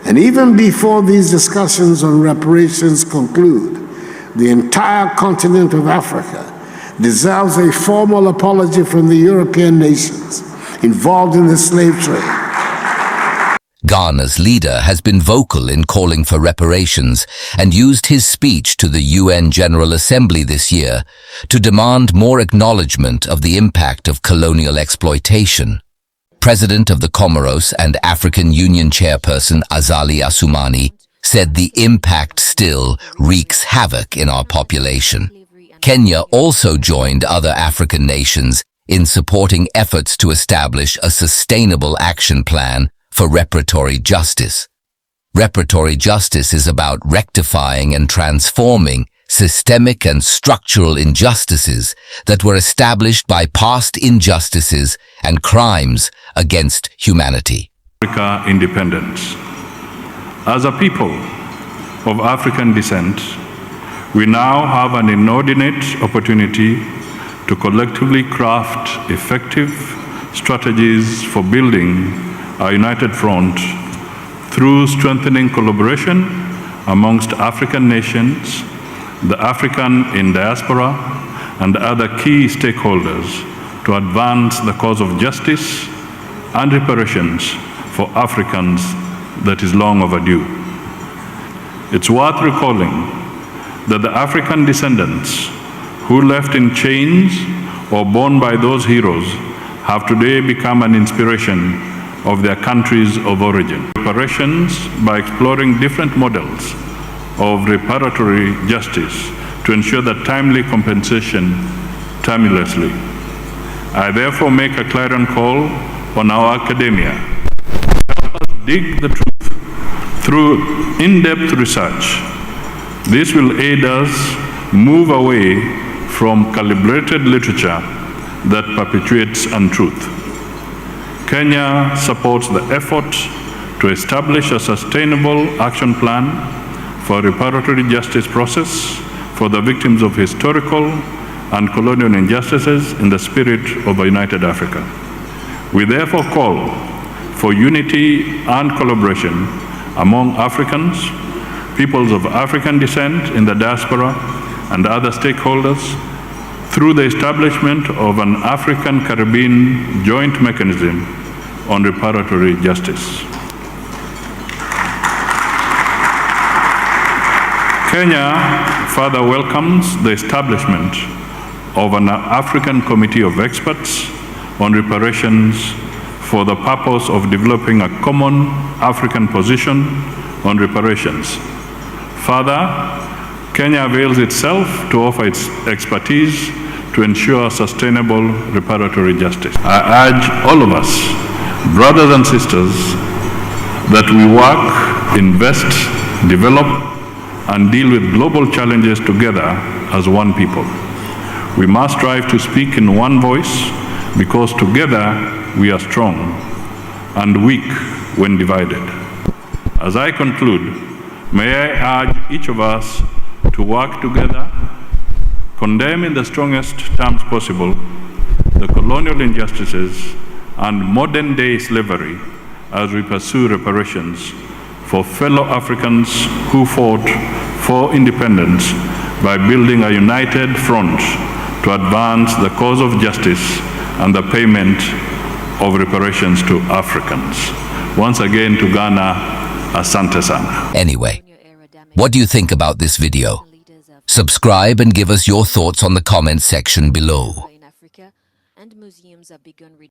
And even before these discussions on reparations conclude, the entire continent of Africa deserves a formal apology from the European nations involved in the slave trade. Ghana's leader has been vocal in calling for reparations and used his speech to the UN General Assembly this year to demand more acknowledgement of the impact of colonial exploitation. President of the Comoros and African Union chairperson Azali Assoumani said the impact still wreaks havoc in our population. Kenya also joined other African nations in supporting efforts to establish a sustainable action plan for reparatory justice. Reparatory justice is about rectifying and transforming systemic and structural injustices that were established by past injustices and crimes against humanity. Africa independence. As a people of African descent, we now have an inordinate opportunity to collectively craft effective strategies for building a united front through strengthening collaboration amongst African nations, the African in diaspora, and other key stakeholders to advance the cause of justice and reparations for Africans that is long overdue. It's worth recalling that the African descendants who left in chains or born by those heroes have today become an inspiration of their countries of origin. Reparations by exploring different models of reparatory justice to ensure that timely compensation timelessly. I therefore make a clarion call on our academia. Help us dig the truth through in-depth research. This will aid us move away from calibrated literature that perpetuates untruth. Kenya supports the effort to establish a sustainable action plan for reparatory justice process for the victims of historical and colonial injustices in the spirit of a united Africa. We therefore call for unity and collaboration among Africans, peoples of African descent in the diaspora, and other stakeholders through the establishment of an African-Caribbean joint mechanism on reparatory justice. Kenya further welcomes the establishment of an African Committee of Experts on reparations for the purpose of developing a common African position on reparations. Further, Kenya avails itself to offer its expertise to ensure sustainable reparatory justice. I urge all of us, brothers and sisters, that we work, invest, develop, and deal with global challenges together as one people. We must strive to speak in one voice because together we are strong and weak when divided. As I conclude, may I urge each of us to work together, condemn in the strongest terms possible the colonial injustices and modern-day slavery as we pursue reparations for fellow Africans who fought for independence by building a united front to advance the cause of justice and the payment of reparations to Africans. Once again to Ghana, asante sana. Anyway, what do you think about this video? Subscribe and give us your thoughts on the comment section below.